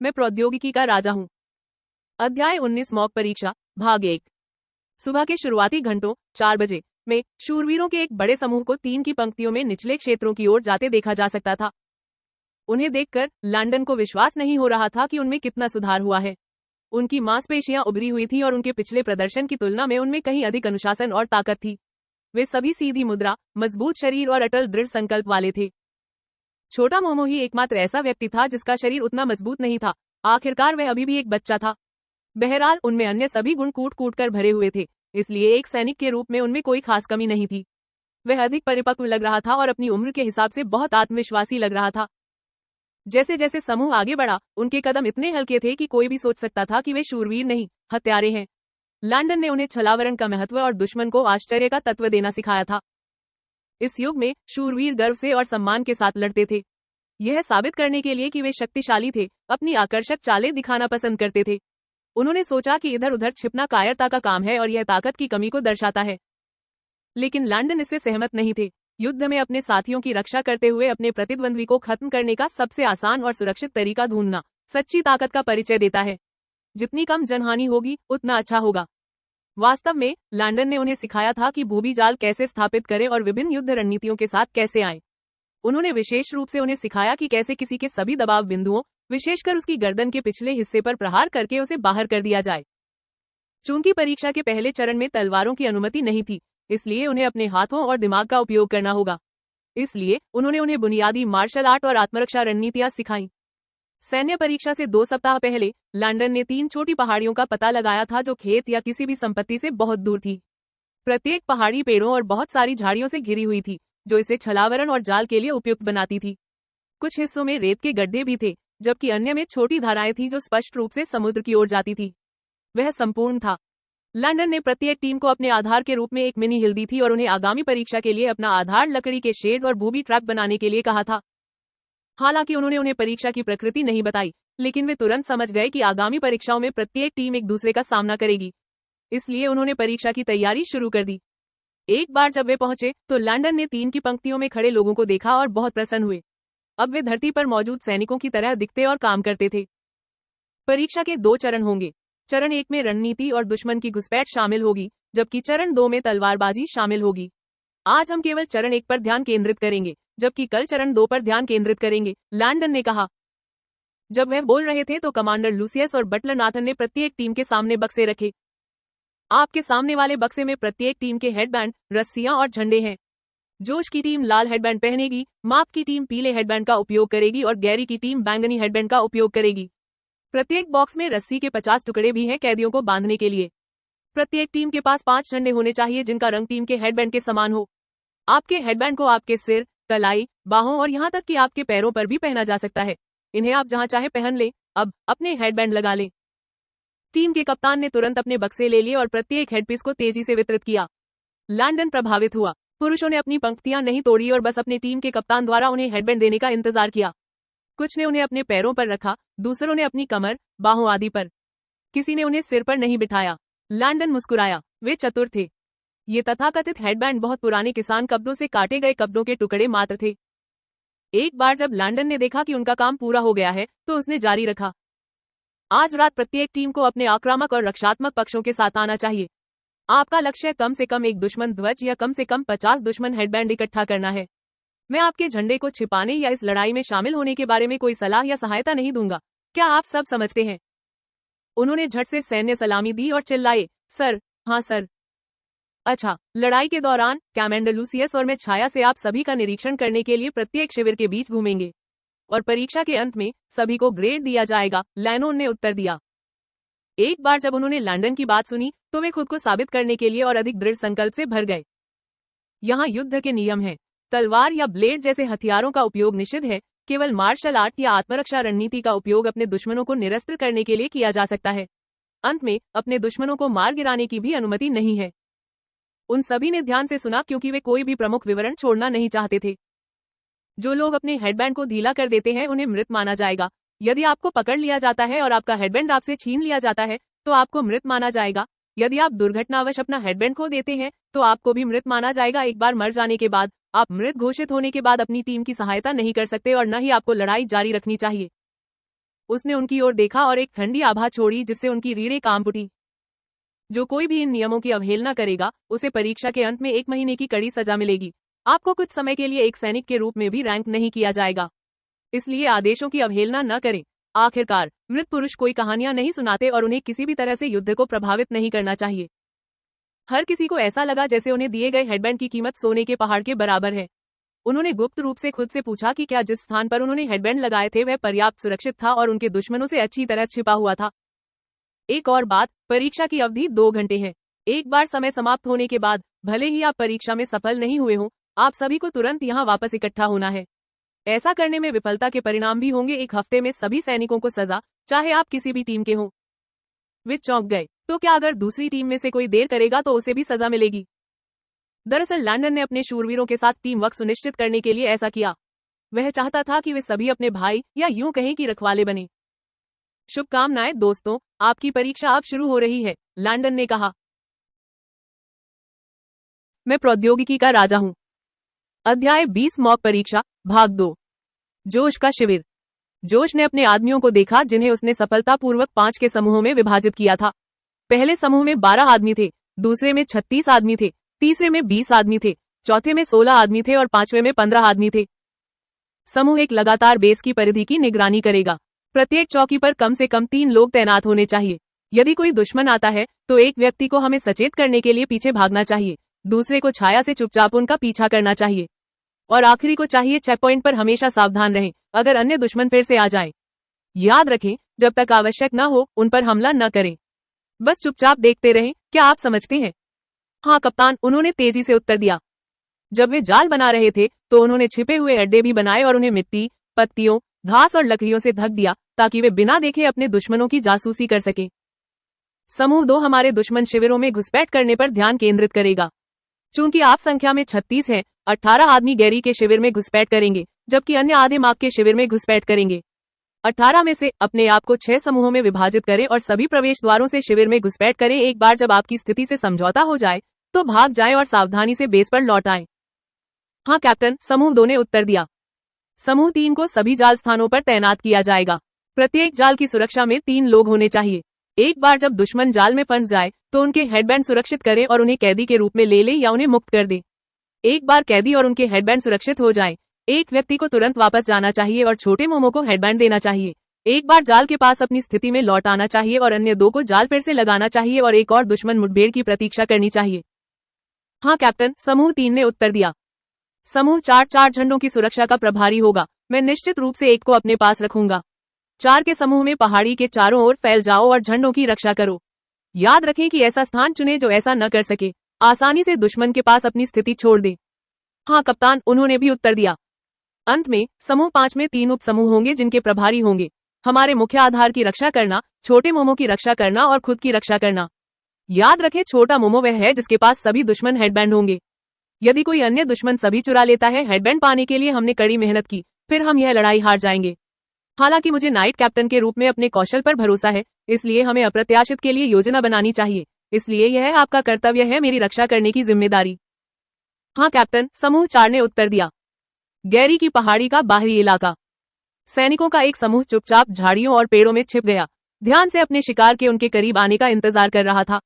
मैं प्रौद्योगिकी का राजा हूँ। अध्याय 19 मॉक परीक्षा भाग 1। सुबह के शुरुआती घंटों 4 बजे में शूरवीरों के एक बड़े समूह को 3 की पंक्तियों में निचले क्षेत्रों की ओर जाते देखा जा सकता था। उन्हें देखकर लैंडन को विश्वास नहीं हो रहा था कि उनमें कितना सुधार हुआ है। उनकी मांसपेशियां उभरी हुई थी और उनके पिछले प्रदर्शन की तुलना में उनमें कहीं अधिक अनुशासन और ताकत थी। वे सभी सीधी मुद्रा, मजबूत शरीर और अटल दृढ़ संकल्प वाले थे। छोटा मोमो ही एकमात्र ऐसा व्यक्ति था जिसका शरीर उतना मजबूत नहीं था। आखिरकार वह अभी भी एक बच्चा था। बहरहाल उनमें अन्य सभी गुण कूट कूट कर भरे हुए थे, इसलिए एक सैनिक के रूप में उनमें कोई खास कमी नहीं थी। वह अधिक परिपक्व लग रहा था और अपनी उम्र के हिसाब से बहुत आत्मविश्वासी लग रहा था। जैसे जैसे समूह आगे बढ़ा, उनके कदम इतने हल्के थे कि कोई भी सोच सकता था कि वे शूरवीर नहीं, हत्यारे हैं। लैंडन ने उन्हें छलावरण का महत्व और दुश्मन को आश्चर्य का तत्व देना सिखाया था। इस युग में शूरवीर गर्व से और सम्मान के साथ लड़ते थे, यह साबित करने के लिए कि वे शक्तिशाली थे, अपनी आकर्षक चालें दिखाना पसंद करते थे। उन्होंने सोचा कि इधर उधर छिपना कायरता का काम है और यह ताकत की कमी को दर्शाता है। लेकिन लैंडन इससे सहमत नहीं थे। युद्ध में अपने साथियों की रक्षा करते हुए अपने प्रतिद्वंद्वी को खत्म करने का सबसे आसान और सुरक्षित तरीका ढूंढना सच्ची ताकत का परिचय देता है। जितनी कम जनहानि होगी उतना अच्छा होगा। वास्तव में लैंडन ने उन्हें सिखाया था कि भूमि जाल कैसे स्थापित करें और विभिन्न युद्ध रणनीतियों के साथ कैसे आएं। उन्होंने विशेष रूप से उन्हें सिखाया कि कैसे किसी के सभी दबाव बिंदुओं, विशेषकर उसकी गर्दन के पिछले हिस्से पर प्रहार करके उसे बाहर कर दिया जाए। चूंकि परीक्षा के पहले चरण में तलवारों की अनुमति नहीं थी, इसलिए उन्हें अपने हाथों और दिमाग का उपयोग करना होगा। इसलिए उन्होंने उन्हें बुनियादी मार्शल आर्ट और आत्मरक्षा रणनीतियां सिखाईं। सैन्य परीक्षा से 2 सप्ताह पहले लैंडन ने 3 छोटी पहाड़ियों का पता लगाया था जो खेत या किसी भी संपत्ति से बहुत दूर थी। प्रत्येक पहाड़ी पेड़ों और बहुत सारी झाड़ियों से घिरी हुई थी, जो इसे छलावरण और जाल के लिए उपयुक्त बनाती थी। कुछ हिस्सों में रेत के गड्ढे भी थे, जबकि अन्य में छोटी धाराएं थी जो स्पष्ट रूप से समुद्र की ओर जाती थी। वह संपूर्ण था। लैंडन ने प्रत्येक टीम को अपने आधार के रूप में एक मिनी हिल दी थी और उन्हें आगामी परीक्षा के लिए अपना आधार लकड़ी के शेड और बूबी ट्रैप बनाने के लिए कहा था। हालांकि उन्होंने उन्हें परीक्षा की प्रकृति नहीं बताई, लेकिन वे तुरंत समझ गए कि आगामी परीक्षाओं में प्रत्येक टीम एक दूसरे का सामना करेगी। इसलिए उन्होंने परीक्षा की तैयारी शुरू कर दी। एक बार जब वे पहुंचे तो लैंडन ने 3 की पंक्तियों में खड़े लोगों को देखा और बहुत प्रसन्न हुए। अब वे धरती पर मौजूद सैनिकों की तरह दिखते और काम करते थे। परीक्षा के 2 चरण होंगे। चरण 1 में रणनीति और दुश्मन की घुसपैठ शामिल होगी, जबकि चरण 2 में तलवारबाजी शामिल होगी। आज हम केवल चरण 1 पर ध्यान केंद्रित करेंगे, जबकि कल चरण 2 पर ध्यान केंद्रित करेंगे, लैंडन ने कहा। जब वह बोल रहे थे तो कमांडर लूसियस और बटलर नाथन ने प्रत्येक टीम के सामने बक्से रखे। आपके सामने वाले बक्से में प्रत्येक टीम के हेडबैंड, रस्सियां और झंडे हैं। जोश की टीम लाल हेडबैंड पहनेगी, माप की टीम पीले हेडबैंड का उपयोग करेगी और गैरी की टीम बैंगनी हेडबैंड का उपयोग करेगी। प्रत्येक बॉक्स में रस्सी के 50 टुकड़े भी हैं कैदियों को बांधने के लिए। प्रत्येक टीम के पास 5 झंडे होने चाहिए जिनका रंग टीम के हेडबैंड के समान हो। आपके हेडबैंड को आपके सिर, कलाई, बाहों और यहाँ तक कि आपके पैरों पर भी पहना जा सकता है। इन्हें आप जहाँ चाहे पहन लें। अब अपने हेडबैंड लगा लें। टीम के कप्तान ने तुरंत अपने बक्से ले लिए और प्रत्येक हेडपीस को तेजी से वितरित किया। लैंडन प्रभावित हुआ। पुरुषों ने अपनी पंक्तियां नहीं तोड़ी और बस अपनी टीम के कप्तान द्वारा उन्हें हेडबैंड देने का इंतजार किया। कुछ ने उन्हें अपने पैरों पर रखा, दूसरों ने अपनी कमर, बाहों आदि पर। किसी ने उन्हें सिर पर नहीं बिठाया। लैंडन मुस्कुराया। वे चतुर थे। ये तथाकथित हेडबैंड बहुत पुराने किसान कपड़ों से काटे गए कपड़ों के टुकड़े मात्र थे। एक बार जब लैंडन ने देखा कि उनका काम पूरा हो गया है, तो उसने जारी रखा। आज रात प्रत्येक टीम को अपने आक्रामक और रक्षात्मक पक्षों के साथ आना चाहिए। आपका लक्ष्य कम से कम एक दुश्मन ध्वज या कम से कम 50 दुश्मन हेडबैंड इकट्ठा करना है। मैं आपके झंडे को छिपाने या इस लड़ाई में शामिल होने के बारे में कोई सलाह या सहायता नहीं दूंगा। क्या आप सब समझते हैं? उन्होंने झट से सैन्य सलामी दी और चिल्लाए, सर। हाँ सर। अच्छा, लड़ाई के दौरान कमांडर लूसियस और मैं छाया से आप सभी का निरीक्षण करने के लिए प्रत्येक शिविर के बीच घूमेंगे और परीक्षा के अंत में सभी को ग्रेड दिया जाएगा, लैनोन ने उत्तर दिया। एक बार जब उन्होंने लैंडन की बात सुनी तो वे खुद को साबित करने के लिए और अधिक दृढ़ संकल्प से भर गए। यहाँ युद्ध के नियम हैं। तलवार या ब्लेड जैसे हथियारों का उपयोग निषिद्ध है। केवल मार्शल आर्ट या आत्मरक्षा रणनीति का उपयोग अपने दुश्मनों को निरस्त करने के लिए किया जा सकता है। अंत में अपने दुश्मनों को मार गिराने की भी अनुमति नहीं है। उन सभी ने ध्यान से सुना क्योंकि वे कोई भी प्रमुख विवरण छोड़ना नहीं चाहते थे। जो लोग अपने हेडबैंड को ढीला कर देते हैं उन्हें मृत माना जाएगा। यदि आपको पकड़ लिया जाता है और आपका हेडबैंड आपसे छीन लिया जाता है तो आपको मृत माना जाएगा। यदि आप दुर्घटनावश अपना हेडबैंड खो देते हैं तो आपको भी मृत माना जाएगा। एक बार मर जाने के बाद आप मृत घोषित होने के बाद अपनी टीम की सहायता नहीं कर सकते और न ही आपको लड़ाई जारी रखनी चाहिए। उसने उनकी ओर देखा और एक ठंडी आभा छोड़ी जिससे उनकी रीढ़ें कांप उठी। जो कोई भी इन नियमों की अवहेलना करेगा उसे परीक्षा के अंत में 1 महीने की कड़ी सजा मिलेगी। आपको कुछ समय के लिए एक सैनिक के रूप में भी रैंक नहीं किया जाएगा, इसलिए आदेशों की अवहेलना न करें। आखिरकार मृत पुरुष कोई कहानियां नहीं सुनाते और उन्हें किसी भी तरह से युद्ध को प्रभावित नहीं करना चाहिए। हर किसी को ऐसा लगा जैसे उन्हें दिए गए हेडबैंड की कीमत सोने के पहाड़ के बराबर है। उन्होंने गुप्त रूप से खुद से पूछा कि क्या जिस स्थान पर उन्होंने हेडबैंड लगाए थे वह पर्याप्त सुरक्षित था और उनके दुश्मनों से अच्छी तरह छिपा हुआ था। एक और बात, परीक्षा की अवधि 2 घंटे है। एक बार समय समाप्त होने के बाद भले ही आप परीक्षा में सफल नहीं हुए हो, आप सभी को तुरंत यहाँ वापस इकट्ठा होना है। ऐसा करने में विफलता के परिणाम भी होंगे। 1 हफ्ते में सभी सैनिकों को सजा, चाहे आप किसी भी टीम के हो। वे चौंक गए। तो क्या अगर दूसरी टीम में से कोई देर करेगा तो उसे भी सजा मिलेगी? दरअसल लैंडन ने अपने शूरवीरों के साथ टीम वर्क सुनिश्चित करने के लिए ऐसा किया। वह चाहता था कि वे सभी अपने भाई या यूं कहें कि रखवाले बने। शुभकामनाएं दोस्तों, आपकी परीक्षा अब शुरू हो रही है, लैंडन ने कहा। मैं प्रौद्योगिकी का राजा हूं। अध्याय 20 मॉक परीक्षा भाग 2। जोश का शिविर। जोश ने अपने आदमियों को देखा जिन्हें उसने सफलतापूर्वक 5 के समूहों में विभाजित किया था। पहले समूह में 12 आदमी थे, दूसरे में 36 आदमी थे, तीसरे में 20 आदमी थे, चौथे में 16 आदमी थे और 5वें में 15 आदमी थे। समूह एक लगातार बेस की परिधि की निगरानी करेगा। प्रत्येक चौकी पर कम से कम 3 लोग तैनात होने चाहिए। यदि कोई दुश्मन आता है तो एक व्यक्ति को हमें सचेत करने के लिए पीछे भागना चाहिए, दूसरे को छाया से चुपचाप उनका पीछा करना चाहिए और आखिरी को चाहिए चेक पॉइंट पर हमेशा सावधान रहें अगर अन्य दुश्मन फिर से आ जाए। याद रखें, जब तक आवश्यक न हो उन पर हमला न करें, बस चुपचाप देखते रहें। क्या आप समझते हैं? हाँ कप्तान, उन्होंने तेजी से उत्तर दिया। जब वे जाल बना रहे थे तो उन्होंने छिपे हुए अड्डे भी बनाए और उन्हें मिट्टी, पत्तियों, घास और लकड़ियों से ढक दिया ताकि वे बिना देखे अपने दुश्मनों की जासूसी कर सकें। समूह 2 हमारे दुश्मन शिविरों में घुसपैठ करने पर ध्यान केंद्रित करेगा। चूंकि आप संख्या में 36 हैं, 18 आदमी गैरी के शिविर में घुसपैठ करेंगे जबकि अन्य आधे मार्क के शिविर में घुसपैठ करेंगे। 18 में से अपने आप को 6 समूहों में विभाजित करें और सभी प्रवेश द्वारों से शिविर में घुसपैठ करें। एक बार जब आपकी स्थिति से समझौता हो जाए तो भाग जाएं और सावधानी से बेस पर लौट आएं। हाँ कैप्टन, समूह 2 ने उत्तर दिया। समूह 3 को सभी जाल स्थानों पर तैनात किया जाएगा। प्रत्येक जाल की सुरक्षा में 3 लोग होने चाहिए। एक बार जब दुश्मन जाल में फंस जाए तो उनके हेडबैंड सुरक्षित करें और उन्हें कैदी के रूप में ले लें या उन्हें मुक्त कर दें। एक बार कैदी और उनके हेडबैंड सुरक्षित हो जाएं, एक व्यक्ति को तुरंत वापस जाना चाहिए और छोटे मोमो को हेडबैंड देना चाहिए। एक बार जाल के पास अपनी स्थिति में लौट आना चाहिए और अन्य 2 को जाल फिर से लगाना चाहिए और एक और दुश्मन मुठभेड़ की प्रतीक्षा करनी चाहिए। हाँ कैप्टन, समूह 3 ने उत्तर दिया। समूह 4 झंडों की सुरक्षा का प्रभारी होगा। मैं निश्चित रूप से एक को अपने पास रखूंगा। 4 के समूह में पहाड़ी के चारों ओर फैल जाओ और झंडों की रक्षा करो। याद रखें कि ऐसा स्थान चुने जो ऐसा न कर सके, आसानी से दुश्मन के पास अपनी स्थिति छोड़ दे। हाँ कप्तान, उन्होंने भी उत्तर दिया। अंत में समूह 5 में 3 उप समूह होंगे जिनके प्रभारी होंगे हमारे मुख्य आधार की रक्षा करना, छोटे मोमो की रक्षा करना और खुद की रक्षा करना। याद रखें, छोटा मोमो वह है जिसके पास सभी दुश्मन हेडबैंड होंगे। यदि कोई अन्य दुश्मन सभी चुरा लेता है, हेडबैंड पाने के लिए हमने कड़ी मेहनत की, फिर हम यह लड़ाई हार जाएंगे। हालांकि मुझे नाइट कैप्टन के रूप में अपने कौशल पर भरोसा है, इसलिए हमें अप्रत्याशित के लिए योजना बनानी चाहिए। इसलिए यह आपका कर्तव्य है, मेरी रक्षा करने की जिम्मेदारी। हाँ कैप्टन, समूह 4 ने उत्तर दिया। गैरी की पहाड़ी का बाहरी इलाका। सैनिकों का एक समूह चुपचाप झाड़ियों और पेड़ों में छिप गया, ध्यान से अपने शिकार के उनके करीब आने का इंतजार कर रहा था।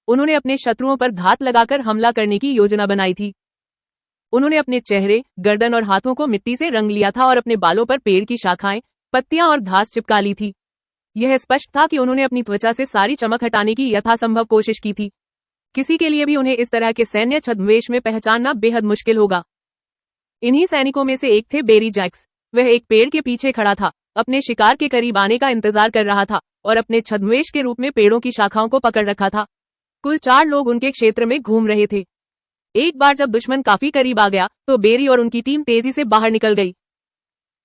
उन्होंने अपने शत्रुओं पर घात लगाकर हमला करने की योजना बनाई थी। उन्होंने अपने चेहरे, गर्दन और हाथों को मिट्टी से रंग लिया था और अपने बालों पर पेड़ की शाखाएं, पत्तियां और घास चिपका ली थी। यह स्पष्ट था कि उन्होंने अपनी त्वचा से सारी चमक हटाने की यथासंभव कोशिश की थी। किसी के लिए भी उन्हें इस तरह के सैन्य छद्मवेश में पहचानना बेहद मुश्किल होगा। इन्हीं सैनिकों में से एक थे बेरी जैक्स। वह एक पेड़ के पीछे खड़ा था, अपने शिकार के करीब आने का इंतजार कर रहा था और अपने छद्मवेश के रूप में पेड़ों की शाखाओं को पकड़ रखा था। कुल 4 लोग उनके क्षेत्र में घूम रहे थे। एक बार जब दुश्मन काफी करीब आ गया तो बेरी और उनकी टीम तेजी से बाहर निकल गई।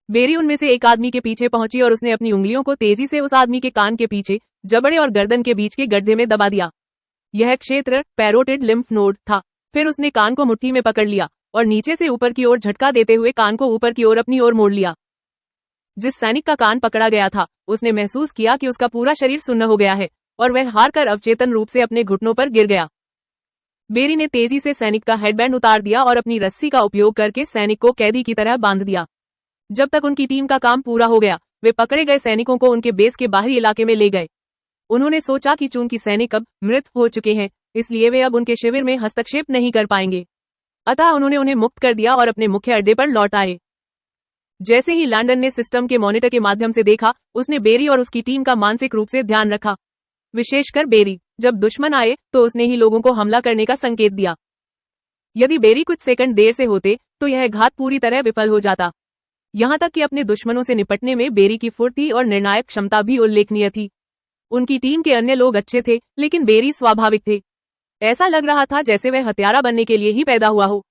बेरी उनमें से एक आदमी के पीछे पहुंची और उसने अपनी उंगलियों को तेजी से उस आदमी के कान के पीछे, जबड़े और गर्दन के बीच के गड्ढे में दबा दिया। यह क्षेत्र पैरोटिड लिम्फ नोड था। फिर उसने कान को मुट्ठी में पकड़ लिया और नीचे से ऊपर की ओर झटका देते हुए कान को ऊपर की ओर अपनी ओर मोड़ लिया। जिस सैनिक का कान पकड़ा गया था उसने महसूस किया कि उसका पूरा शरीर सुन्न हो गया है और वह हार कर अवचेतन रूप से अपने घुटनों पर गिर गया। बेरी ने तेजी से सैनिक का हेडबैंड उतार दिया और अपनी रस्सी का उपयोग करके सैनिक को कैदी की तरह बांध दिया। जब तक उनकी टीम का काम पूरा हो गया, वे पकड़े गए सैनिकों को उनके बेस के बाहरी इलाके में ले गए। उन्होंने सोचा कि चूंकि सैनिक अब मृत हो चुके हैं, इसलिए वे अब उनके शिविर में हस्तक्षेप नहीं कर पाएंगे। अतः उन्होंने उन्हें मुक्त कर दिया और अपने मुख्य अड्डे पर लौट आए। जैसे ही लैंडन ने सिस्टम के मॉनिटर के माध्यम से देखा, उसने बेरी और उसकी टीम का मानसिक रूप से ध्यान रखा। विशेषकर बेरी, जब दुश्मन आए तो उसने ही लोगों को हमला करने का संकेत दिया। यदि बेरी कुछ सेकंड देर से होते तो यह घात पूरी तरह विफल हो जाता। यहाँ तक कि अपने दुश्मनों से निपटने में बेरी की फुर्ती और निर्णायक क्षमता भी उल्लेखनीय थी। उनकी टीम के अन्य लोग अच्छे थे, लेकिन बेरी स्वाभाविक थे। ऐसा लग रहा था जैसे वह हत्यारा बनने के लिए ही पैदा हुआ हो।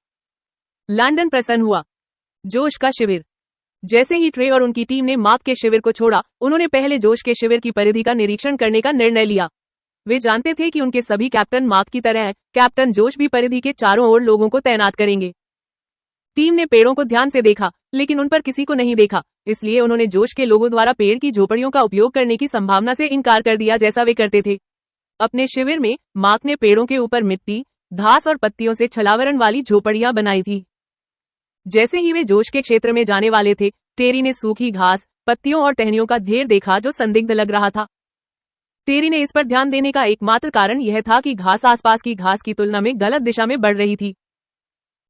लैंडन प्रसन्न हुआ। जोश का शिविर। जैसे ही ट्रे और उनकी टीम ने मार्क के शिविर को छोड़ा, उन्होंने पहले जोश के शिविर की परिधि का निरीक्षण करने का निर्णय लिया। वे जानते थे कि उनके सभी कैप्टन मार्क की तरह है, कैप्टन जोश भी परिधि के चारों ओर लोगों को तैनात करेंगे। टीम ने पेड़ों को ध्यान से देखा, लेकिन उन पर किसी को नहीं देखा, इसलिए उन्होंने जोश के लोगों द्वारा पेड़ की झोपड़ियों का उपयोग करने की संभावना से इनकार कर दिया, जैसा वे करते थे। अपने शिविर में मार्क ने पेड़ों के ऊपर मिट्टी, घास और पत्तियों से छलावरण वाली झोपड़ियां बनाई थी। जैसे ही वे जोश के क्षेत्र में जाने वाले थे, टेरी ने सूखी घास, पत्तियों और टहनियों का ढेर देखा जो संदिग्ध लग रहा था। टेरी ने इस पर ध्यान देने का एकमात्र कारण यह था कि घास आसपास की घास की तुलना में गलत दिशा में बढ़ रही थी।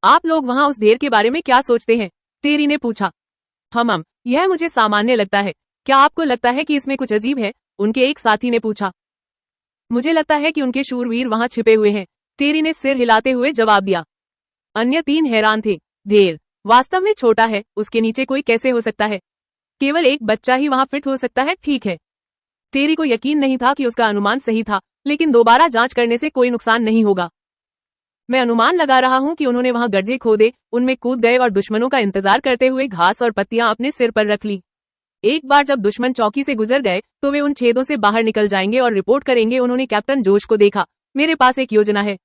आप लोग वहां उस ढेर के बारे में क्या सोचते हैं? टेरी ने पूछा। यह मुझे सामान्य लगता है। क्या आपको लगता है कि इसमें कुछ अजीब है? उनके एक साथी ने पूछा। मुझे लगता है कि उनके शूरवीर वहां छिपे हुए हैं, टेरी ने सिर हिलाते हुए जवाब दिया। अन्य तीन हैरान थे। ढेर वास्तव में छोटा है, उसके नीचे कोई कैसे हो सकता है? केवल एक बच्चा ही वहां फिट हो सकता है, ठीक है। टेरी को यकीन नहीं था कि उसका अनुमान सही था, लेकिन दोबारा जांच करने से कोई नुकसान नहीं होगा। मैं अनुमान लगा रहा हूं कि उन्होंने वहां गड्ढे खोदे, उनमें कूद गए और दुश्मनों का इंतजार करते हुए घास और पत्तियां अपने सिर पर रख ली। एक बार जब दुश्मन चौकी से गुजर गए तो वे उन छेदों से बाहर निकल जाएंगे और रिपोर्ट करेंगे, उन्होंने कैप्टन जोश को देखा। मेरे पास एक योजना है।